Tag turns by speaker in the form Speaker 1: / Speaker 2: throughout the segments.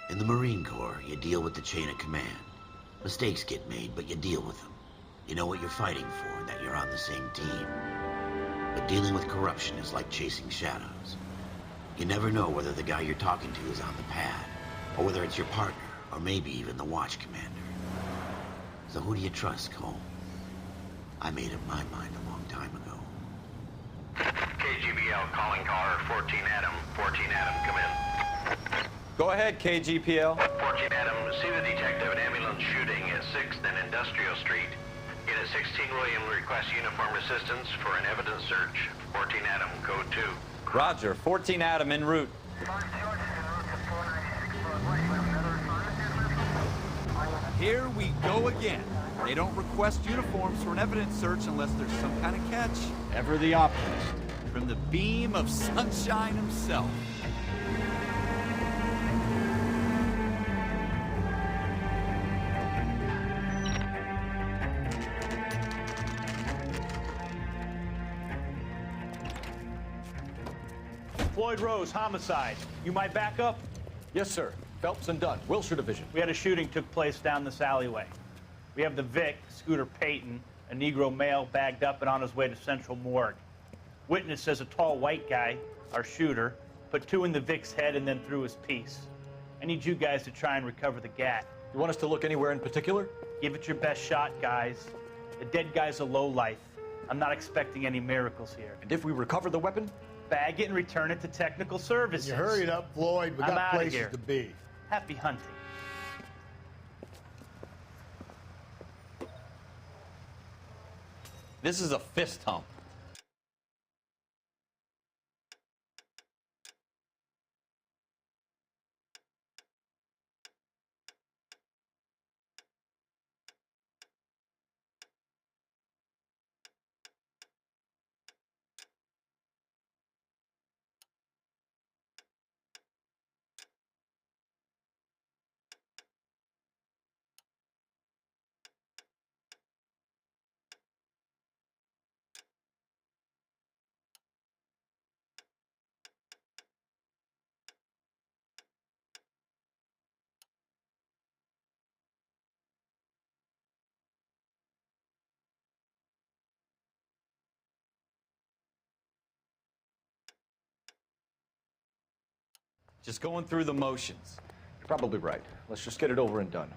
Speaker 1: In the Marine Corps, you deal with the chain of command. Mistakes get made, but you deal with them. You know what you're fighting for and that you're on the same team. But dealing with corruption is like chasing shadows. You never know whether the guy you're talking to is on the pad, or whether it's your partner, or maybe even the watch commander. So who do you trust, Cole? I made up my mind a long time ago.
Speaker 2: KGBL calling caller 14 Adam. 14 Adam, come in.
Speaker 3: Go ahead, KGPL.
Speaker 2: 14 Adam, see the detective at ambulance shooting at 6th and Industrial Street. Unit 16 William requests uniform assistance for an evidence search. 14 Adam, code 2.
Speaker 3: Roger, 14 Adam en route.
Speaker 4: Here we go again. They don't request uniforms for an evidence search unless there's some kind of catch.
Speaker 5: Ever the optimist.
Speaker 4: From the beam of sunshine himself.
Speaker 6: Floyd Rose, homicide. You might back up?
Speaker 5: Yes, sir. Phelps and Dunn, Wilshire Division.
Speaker 6: We had a shooting took place down this alleyway. We have the Vic, Scooter Payton, a Negro male bagged up and on his way to Central Morgue. Witness says a tall white guy, our shooter, put 2 in the Vic's head and then threw his piece. I need you guys to try and recover the gat.
Speaker 5: You want us to look anywhere in particular?
Speaker 6: Give it your best shot, guys. The dead guy's a lowlife. I'm not expecting any miracles here.
Speaker 5: And if we recover the weapon?
Speaker 6: Bag it and return it to technical services.
Speaker 7: You hurried up, Floyd. We
Speaker 6: I'm
Speaker 7: got
Speaker 6: outta
Speaker 7: places
Speaker 6: here.
Speaker 7: to be.
Speaker 6: Happy hunting.
Speaker 3: This is a fist hump. Just going through the motions.
Speaker 5: You're probably right. Let's just get it over and done.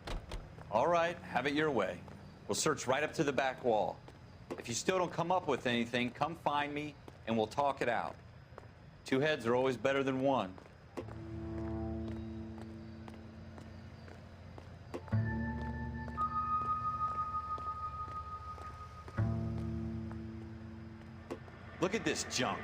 Speaker 3: All right, have it your way. We'll search right up to the back wall. If you still don't come up with anything, come find me and we'll talk it out. 2 heads are always better than 1. Look at this junk.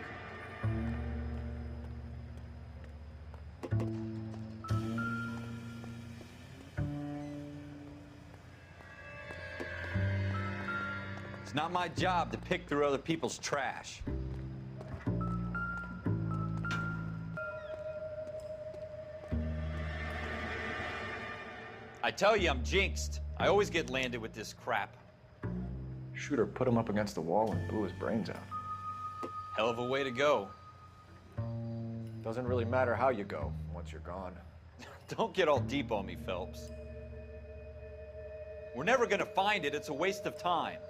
Speaker 3: It's not my job to pick through other people's trash. I tell you, I'm jinxed. I always get landed with this crap.
Speaker 5: Shooter put him up against the wall and blew his brains out.
Speaker 3: Hell of a way to go.
Speaker 5: Doesn't really matter how you go once you're gone.
Speaker 3: Don't get all deep on me, Phelps. We're never gonna find it. It's a waste of time.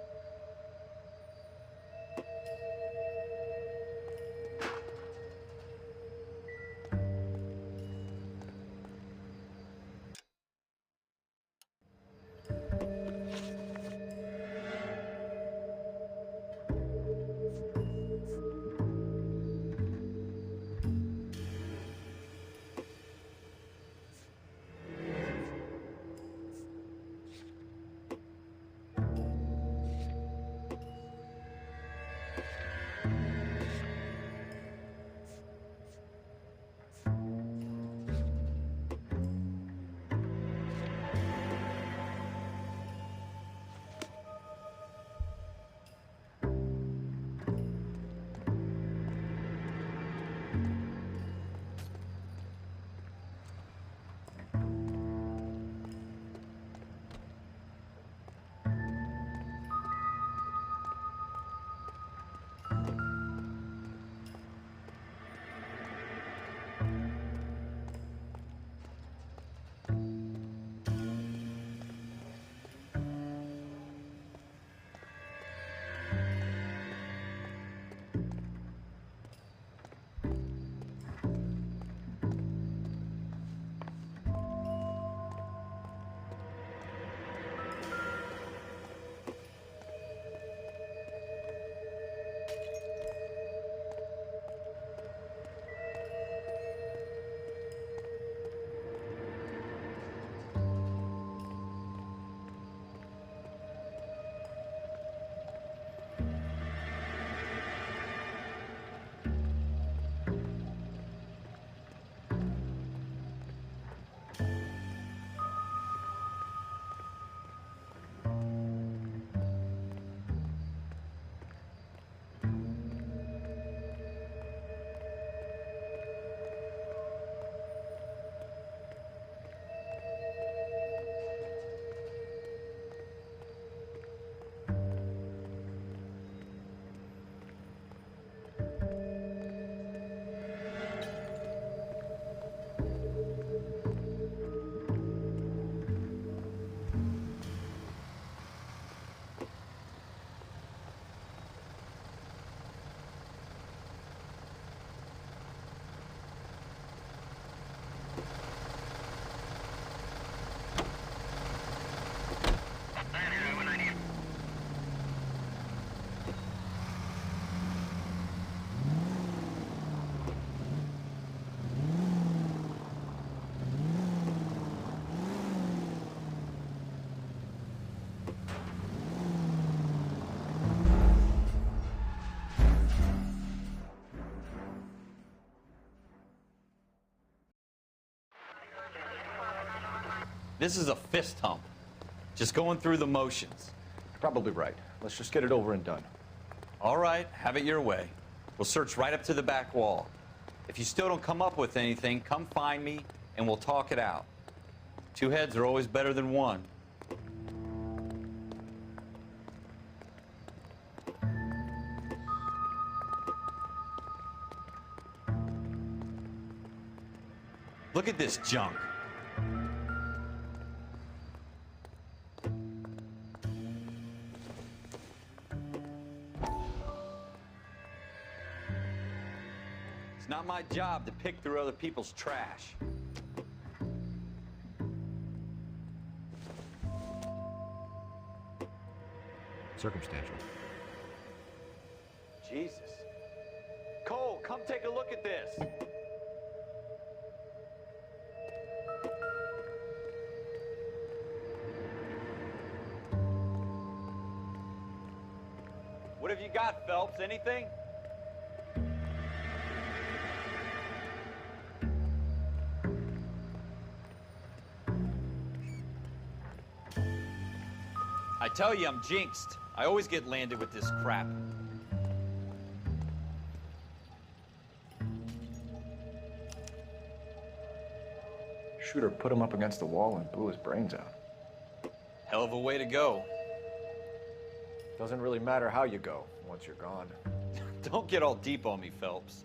Speaker 3: This is a fist hump. Just going through the motions.
Speaker 5: You're probably right. Let's just get it over and done.
Speaker 3: All right, have it your way. We'll search right up to the back wall. If you still don't come up with anything, come find me and we'll talk it out. Two heads are always better than one. Look at this junk. It's not my job to pick through other people's trash.
Speaker 7: Circumstantial.
Speaker 3: Jesus. Cole, come take a look at this. What have you got, Phelps? Anything? I tell you, I'm jinxed. I always get landed with this crap.
Speaker 5: Shooter put him up against the wall and blew his brains out.
Speaker 3: Hell of a way to go.
Speaker 5: Doesn't really matter how you go once you're gone.
Speaker 3: Don't get all deep on me, Phelps.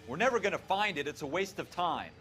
Speaker 3: We're never gonna find it. It's a waste of time.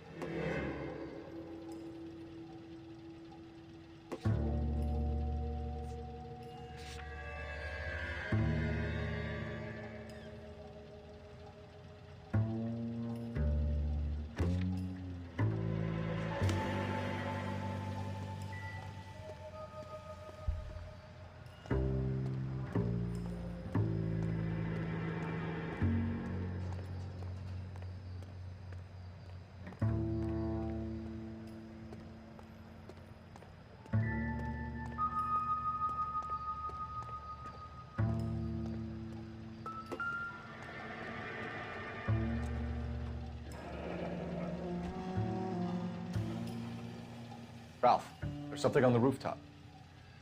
Speaker 5: Ralph, there's something on the rooftop.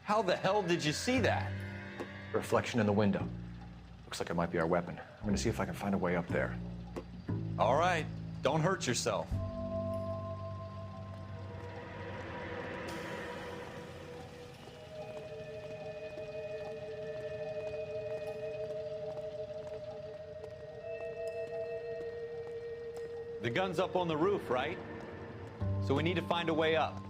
Speaker 3: How the hell did you see that?
Speaker 5: Reflection in the window. Looks like it might be our weapon. I'm gonna see if I can find a way up there.
Speaker 3: All right, don't hurt yourself. The gun's up on the roof, right? So we need to find a way up.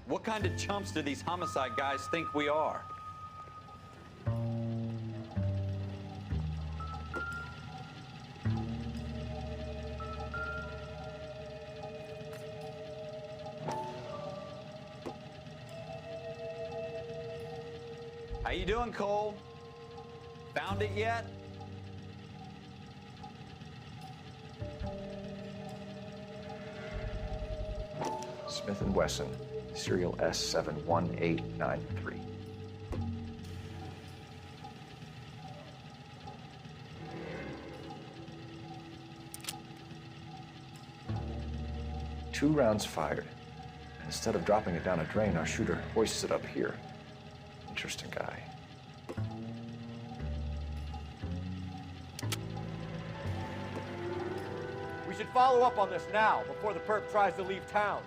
Speaker 3: What kind of chumps do these homicide guys think we are? How you doing, Cole? Found it yet?
Speaker 5: Smith & Wesson, serial S71893. Two rounds fired. And instead of dropping it down a drain, our shooter hoists it up here. Interesting guy.
Speaker 7: We should follow up on this now, before the perp tries to leave town.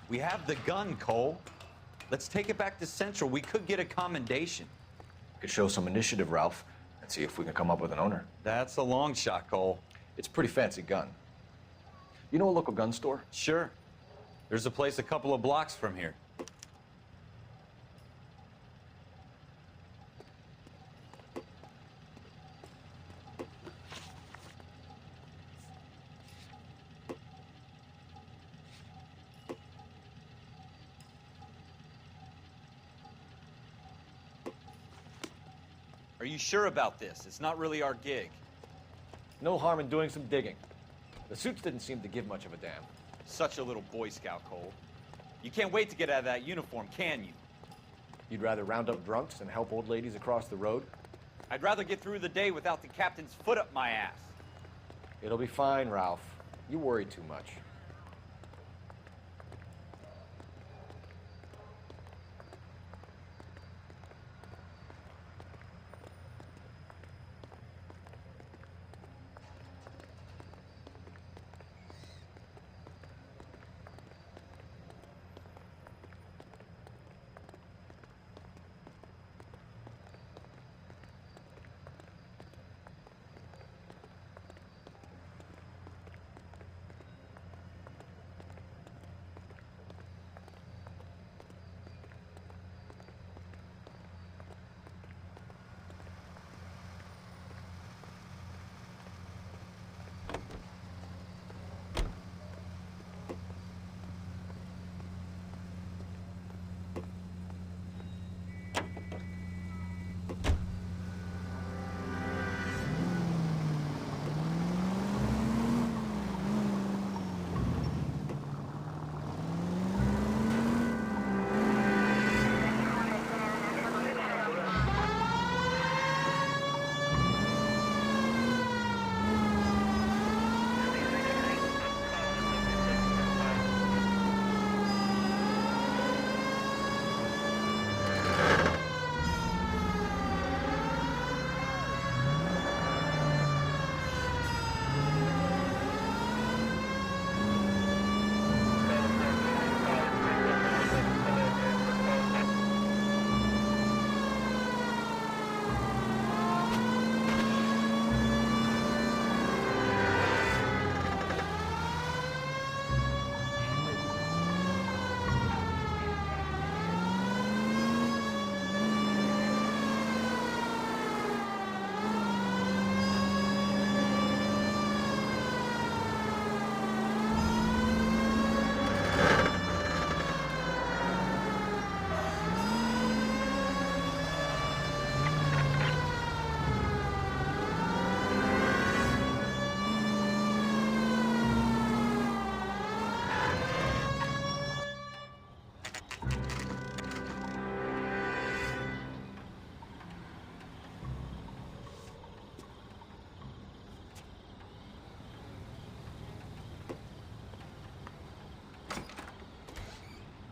Speaker 3: We have the gun, Cole. Let's take it back to Central. We could get a commendation.
Speaker 5: Could show some initiative, Ralph, and see if we can come up with an owner.
Speaker 3: That's a long shot, Cole.
Speaker 5: It's a pretty fancy gun. You know a local gun store?
Speaker 3: Sure. There's a place a couple of blocks from here. Are you sure about this? It's not really our gig.
Speaker 5: No harm in doing some digging. The suits didn't seem to give much of a damn.
Speaker 3: Such a little Boy Scout, Cole. You can't wait to get out of that uniform, can you?
Speaker 5: You'd rather round up drunks than help old ladies across the road?
Speaker 3: I'd rather get through the day without the captain's foot up my ass.
Speaker 5: It'll be fine, Ralph. You worry too much.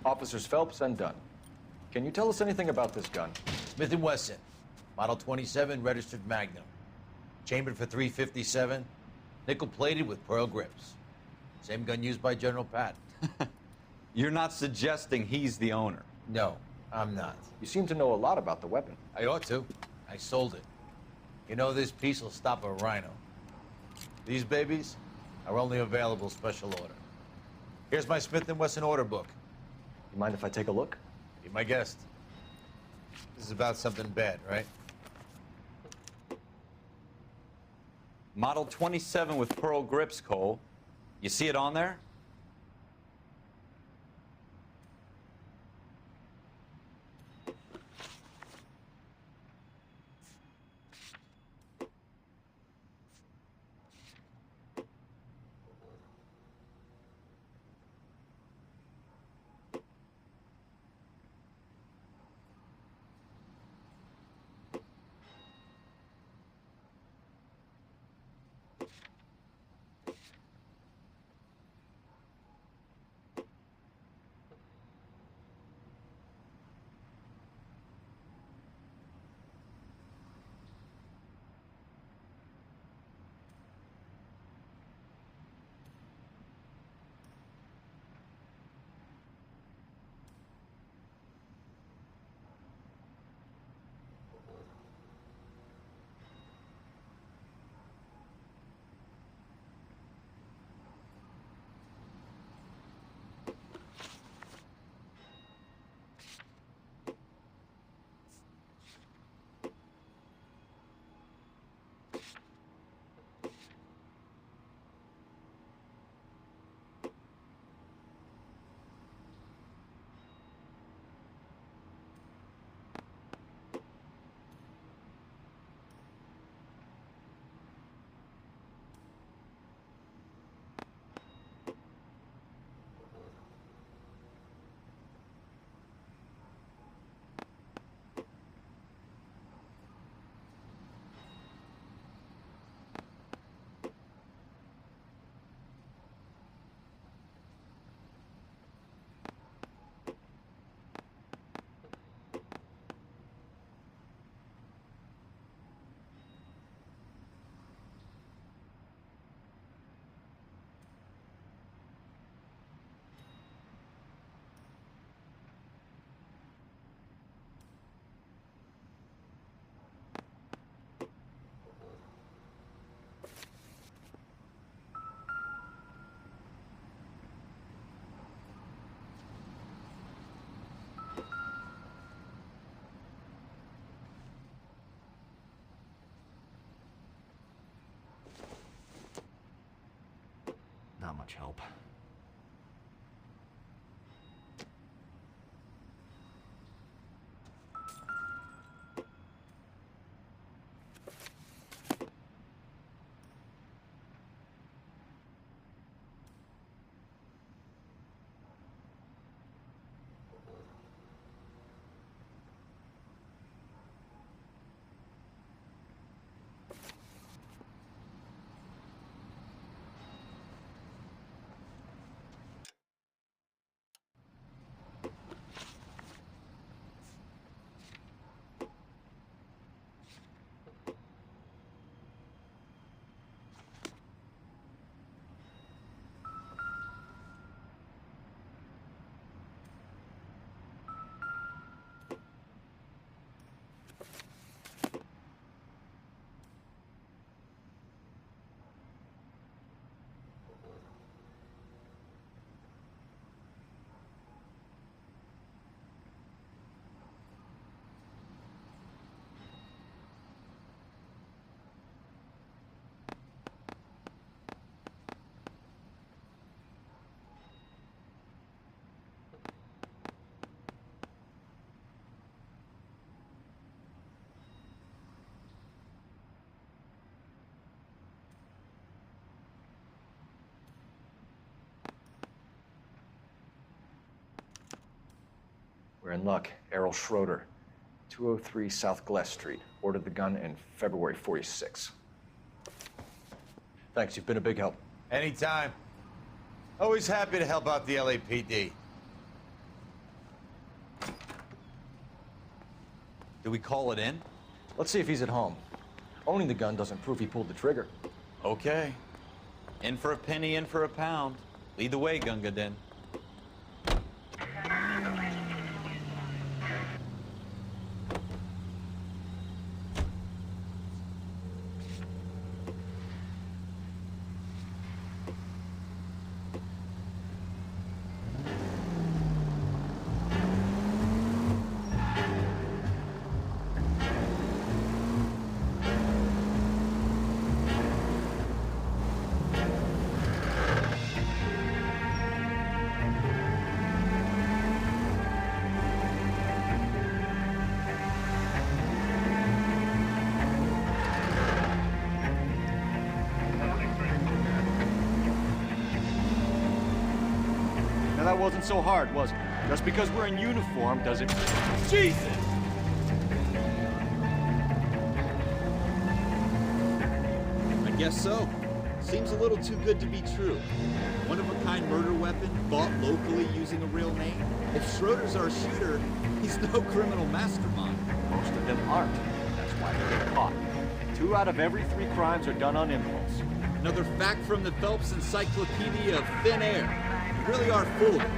Speaker 5: Officers Phelps and Dunn. Can you tell us anything about this gun?
Speaker 8: Smith & Wesson, Model 27, registered Magnum. Chambered for .357, nickel-plated with pearl grips. Same gun used by General Patton.
Speaker 3: You're not suggesting he's the owner?
Speaker 8: No, I'm not.
Speaker 5: You seem to know a lot about the weapon.
Speaker 8: I ought to. I sold it. You know, this piece will stop a rhino. These babies are only available special order. Here's my Smith & Wesson order book.
Speaker 5: You mind if I take a look?
Speaker 8: Be my guest. This is about something bad, right?
Speaker 3: Model 27 with pearl grips, Cole. You see it on there?
Speaker 5: much help. We're in luck. Errol Schroeder, 203 South Glass Street. Ordered the gun in February 46. Thanks, you've been a big help.
Speaker 8: Anytime. Always happy to help out the LAPD.
Speaker 3: Do we call it in?
Speaker 5: Let's see if he's at home. Owning the gun doesn't prove he pulled the trigger.
Speaker 3: Okay. In for a penny, in for a pound. Lead the way, Gunga Din.
Speaker 7: That wasn't so hard, was it? Just because we're in uniform doesn't... Jesus!
Speaker 4: I guess so. Seems a little too good to be true. One-of-a-kind murder weapon bought locally using a real name. If Schroeder's our shooter, he's no criminal mastermind.
Speaker 7: Most of them aren't. That's why they get caught. 2 out of every 3 crimes are done on impulse.
Speaker 4: Another fact from the Phelps Encyclopedia of Thin Air. You really are full of it.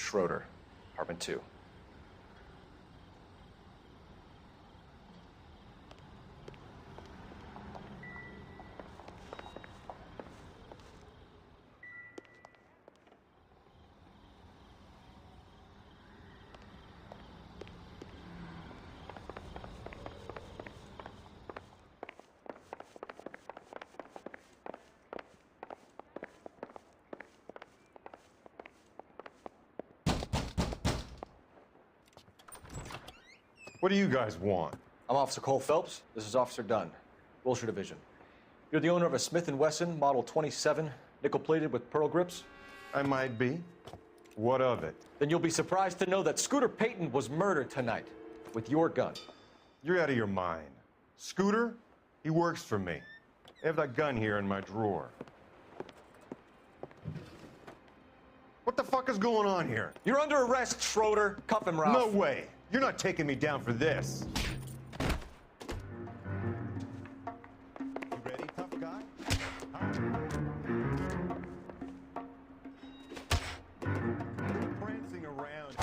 Speaker 5: Schroeder, apartment 2.
Speaker 9: What do you guys want?
Speaker 5: I'm Officer Cole Phelps. This is Officer Dunn, Wilshire Division. You're the owner of a Smith & Wesson Model 27, nickel-plated with pearl grips?
Speaker 9: I might be. What of it?
Speaker 5: Then you'll be surprised to know that Scooter Payton was murdered tonight with your gun.
Speaker 9: You're out of your mind. Scooter? He works for me. I have that gun here in my drawer. What the fuck is going on here?
Speaker 5: You're under arrest, Schroeder. Cuff him, Ralph.
Speaker 9: No way. You're not taking me down for this. You ready, tough guy? Huh? Prancing around.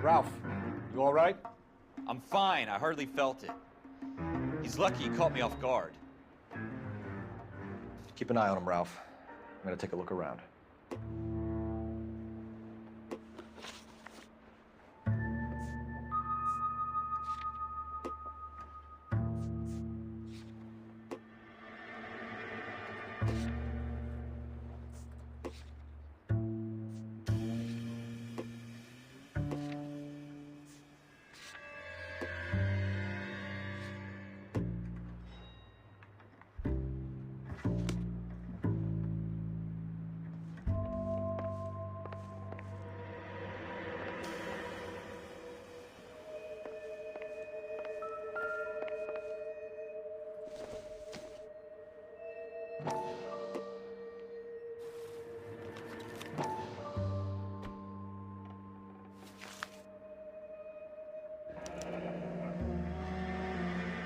Speaker 5: Ralph, you all right?
Speaker 3: I'm fine. I hardly felt it. He's lucky he caught me off guard.
Speaker 5: Keep an eye on him, Ralph. I'm gonna take a look around.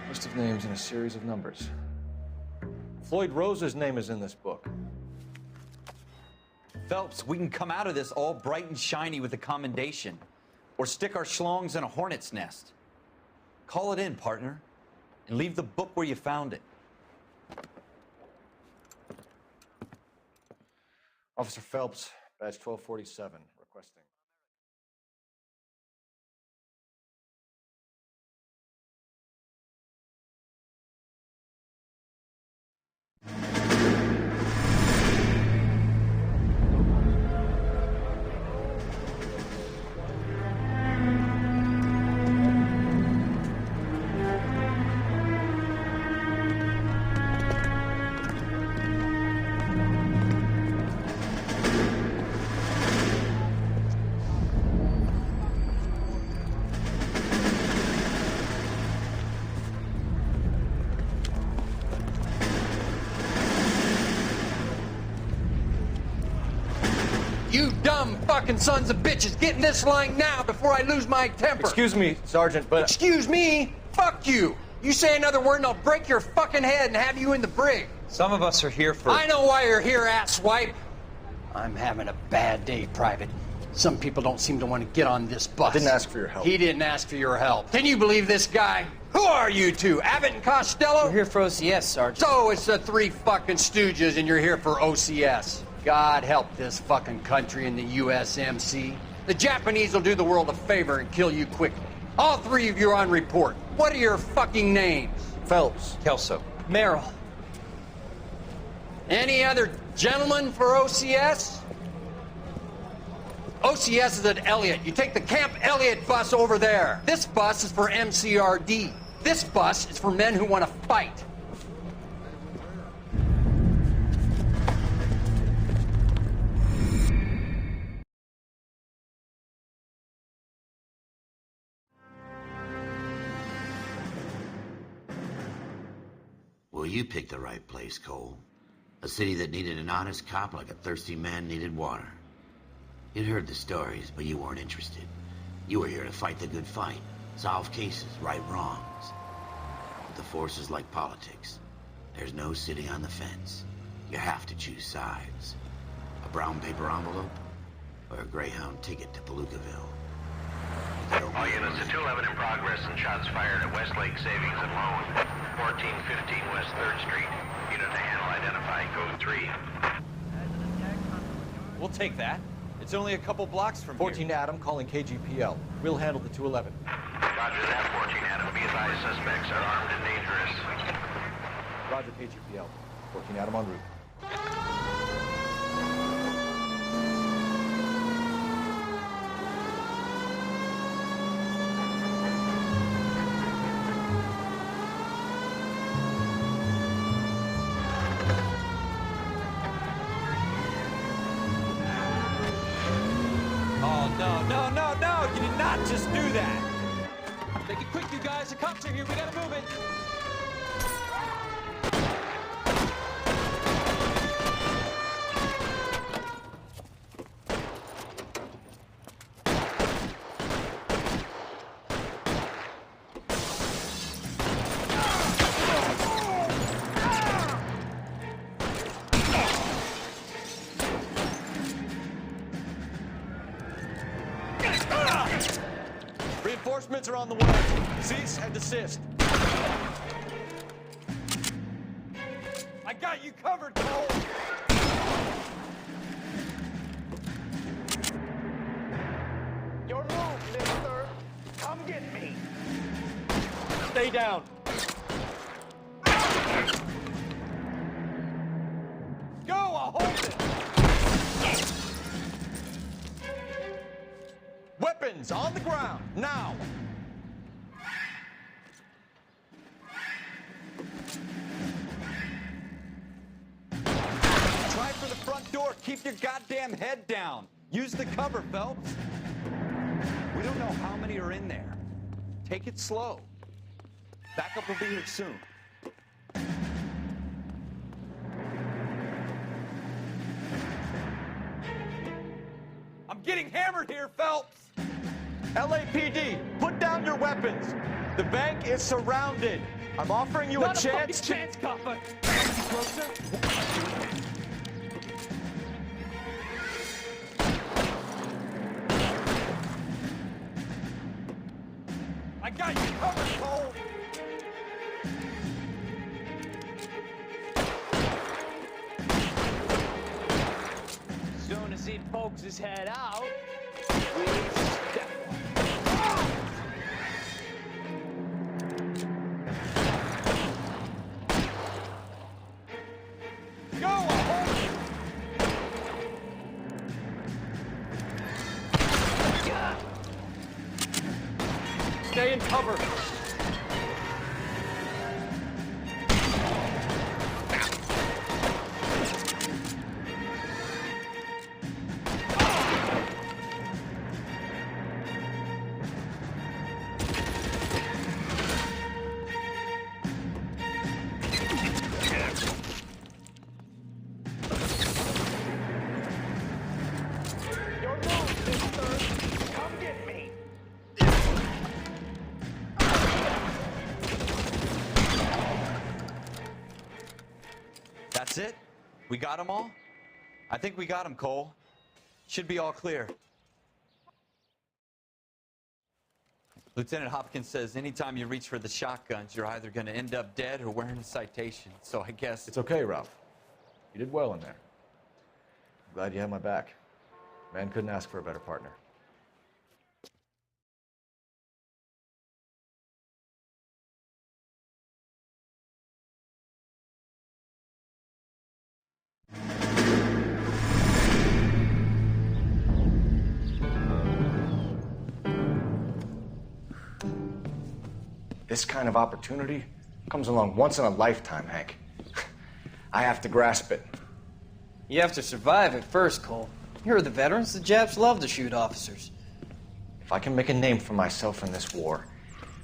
Speaker 5: List of names and a series of numbers. Floyd Rose's name is in this book.
Speaker 3: Phelps, we can come out of this all bright and shiny with a commendation, or stick our schlongs in a hornet's nest. Call it in, partner, and leave the book where you found it.
Speaker 5: Officer Phelps, badge 1247, requesting.
Speaker 8: You dumb fucking sons of bitches! Get in this line now before I lose my temper!
Speaker 5: Excuse me, Sergeant, but...
Speaker 8: Excuse me? Fuck you! You say another word and I'll break your fucking head and have you in the brig!
Speaker 3: Some of us are here for...
Speaker 8: I know why you're here, asswipe!
Speaker 10: I'm having a bad day, Private. Some people don't seem to want to get on this bus.
Speaker 5: I didn't ask for your help.
Speaker 8: He didn't ask for your help. Can you believe this guy? Who are you two? Abbott and Costello?
Speaker 10: We're here for OCS, Sergeant.
Speaker 8: So it's the three fucking stooges and you're here for OCS. God help this fucking country and the USMC. The Japanese will do the world a favor and kill you quickly. All three of you are on report. What are your fucking names?
Speaker 5: Phelps.
Speaker 3: Kelso.
Speaker 10: Merrill.
Speaker 8: Any other gentlemen for OCS? OCS is at Elliott. You take the Camp Elliott bus over there. This bus is for MCRD. This bus is for men who want to fight.
Speaker 1: Well, you picked the right place, Cole. A city that needed an honest cop like a thirsty man needed water. You'd heard the stories, but you weren't interested. You were here to fight the good fight, solve cases, right wrongs. But the force is like politics. There's no sitting on the fence. You have to choose sides. A brown paper envelope, or a Greyhound ticket to Palookaville.
Speaker 2: All units to 211 in progress and shots fired at Westlake Savings and Loan, 1415 West 3rd Street. Unit to handle identified, code 3.
Speaker 3: We'll take that. It's only a couple blocks from
Speaker 5: 14
Speaker 3: here.
Speaker 5: Adam calling KGPL. We'll handle the 211.
Speaker 2: Roger that, 14 Adam. Be advised, suspects are armed and dangerous.
Speaker 5: Roger, KGPL. 14 Adam en route.
Speaker 3: No, you did not just do that.
Speaker 5: Make it quick, you guys. The cops are here. We gotta move it. Reinforcements are on the way. Cease and desist.
Speaker 3: I got you covered, Cole.
Speaker 6: Your move, mister. Come get me.
Speaker 5: Stay down.
Speaker 3: Go, I'll hold it.
Speaker 5: Weapons on the ground, now!
Speaker 3: Try for the front door. Keep your goddamn head down. Use the cover, Phelps. We don't know how many are in there. Take it slow. Backup will be here soon. I'm getting hammered here, Phelps.
Speaker 5: LAPD, put down your weapons. The bank is surrounded. I'm offering you a chance to...
Speaker 6: chance, copper.
Speaker 5: Closer.
Speaker 3: I got you covered, Cole.
Speaker 6: Soon as he pokes his head out, we step
Speaker 3: Go, I'll hold it.
Speaker 5: Stay in cover.
Speaker 6: your move, mister. Come get me.
Speaker 3: That's it? We got them all? I think we got them, Cole. Should be all clear. Lieutenant Hopkins says anytime you reach for the shotguns, you're either going to end up dead or wearing a citation. So I guess...
Speaker 5: It's okay, Ralph. You did well in there. I'm glad you had my back. Man couldn't ask for a better partner. This kind of opportunity comes along once in a lifetime, Hank. I have to grasp it.
Speaker 11: You have to survive it first, Cole. You're the veterans. The Japs love to shoot officers.
Speaker 5: If I can make a name for myself in this war,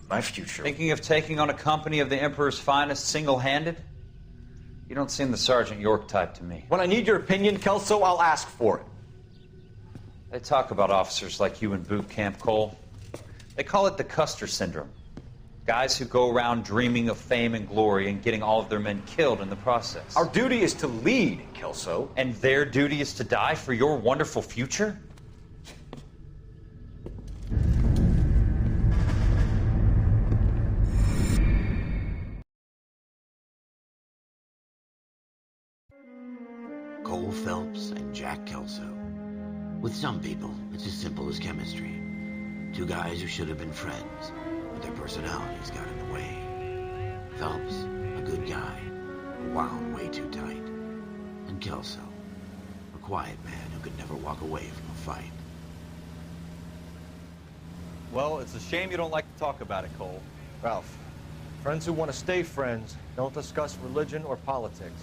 Speaker 5: my future...
Speaker 12: Thinking of taking on a company of the Emperor's finest single-handed?
Speaker 3: You don't seem the Sergeant York type to me.
Speaker 5: When I need your opinion, Kelso, I'll ask for it.
Speaker 3: They talk about officers like you in boot camp, Cole. They call it the Custer syndrome. Guys who go around dreaming of fame and glory and getting all of their men killed in the process.
Speaker 5: Our duty is to lead, Kelso.
Speaker 3: And their duty is to die for your wonderful future?
Speaker 1: Cole Phelps and Jack Kelso. With some people, it's as simple as chemistry. Two guys who should have been friends, but their personalities got in the way. Phelps, a good guy, wound way too tight. And Kelso, a quiet man who could never walk away from a fight.
Speaker 3: Well, it's a shame you don't like to talk about it, Cole.
Speaker 5: Ralph, friends who want to stay friends don't discuss religion or politics.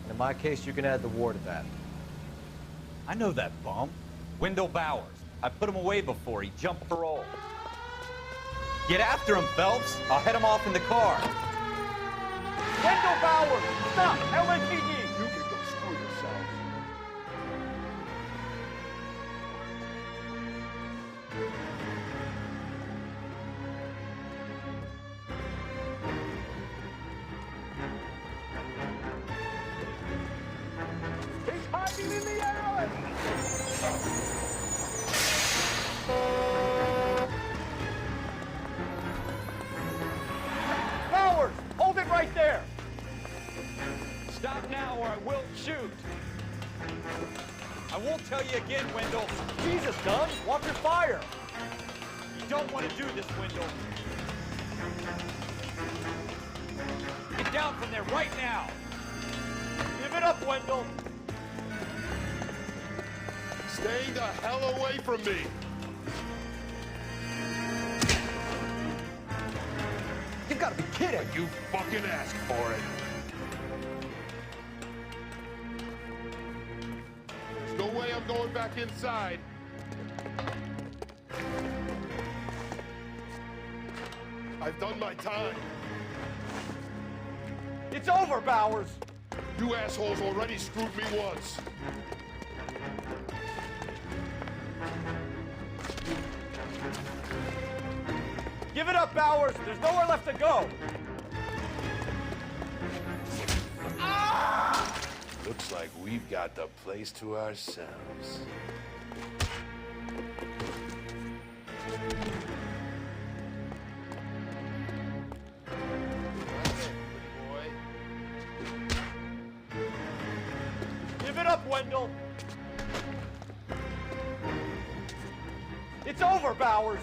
Speaker 5: And in my case, you can add the war to that.
Speaker 3: I know that bum. Wendell Bowers. I put him away before. He jumped parole. Get after him, Phelps. I'll head him off in the car.
Speaker 7: Wendell Bowers! Stop! LAPD! You can go screw yourself. He's hiding in the alley! Bowers! Hold it right there!
Speaker 3: Stop now or I will shoot. I won't tell you again, Wendell.
Speaker 7: Jesus, Doug! Watch your fire!
Speaker 3: You don't want to do this, Wendell. Get down from there right now.
Speaker 7: Give it up, Wendell!
Speaker 9: Stay the hell away from me!
Speaker 7: You've got to be kidding!
Speaker 9: You fucking asked for it. There's no way I'm going back inside. I've done my time.
Speaker 7: It's over, Bowers!
Speaker 9: You assholes already screwed me once.
Speaker 7: Give it up, Bowers! There's nowhere left to go!
Speaker 9: Looks like we've got the place to ourselves.
Speaker 7: Give it up, Wendell! It's over, Bowers!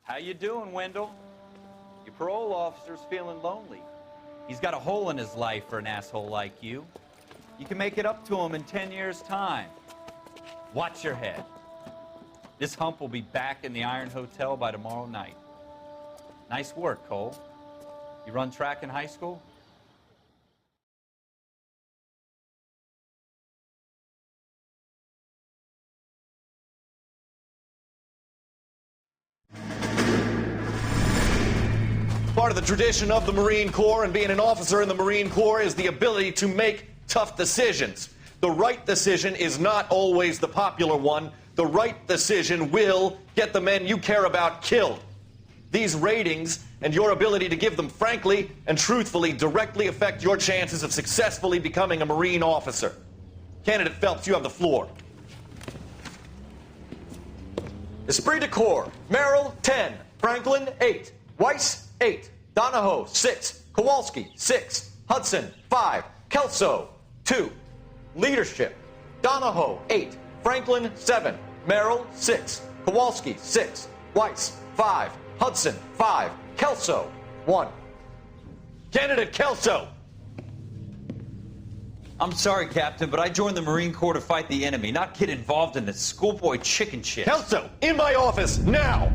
Speaker 3: How you doing, Wendell? Your parole officer's feeling lonely. He's got a hole in his life for an asshole like you. You can make it up to him in 10 years' time. Watch your head. This hump will be back in the Iron Hotel by tomorrow night. Nice work, Cole. You run track in high school?
Speaker 12: Part of the tradition of the Marine Corps and being an officer in the Marine Corps is the ability to make tough decisions. The right decision is not always the popular one. The right decision will get the men you care about killed. These ratings and your ability to give them frankly and truthfully directly affect your chances of successfully becoming a Marine officer. Candidate Phelps, you have the floor. Esprit de Corps, Merrill, 10. Franklin, 8. Weiss, 8. Donahoe, 6. Kowalski, 6. Hudson, 5. Kelso, 2. Leadership, Donahoe, 8. Franklin, 7. Merrill, 6. Kowalski, 6. Weiss, 5. Hudson, 5. Kelso, 1. Candidate Kelso.
Speaker 3: I'm sorry, Captain, but I joined the Marine Corps to fight the enemy, not get involved in this schoolboy chicken shit.
Speaker 12: Kelso, in my office, now!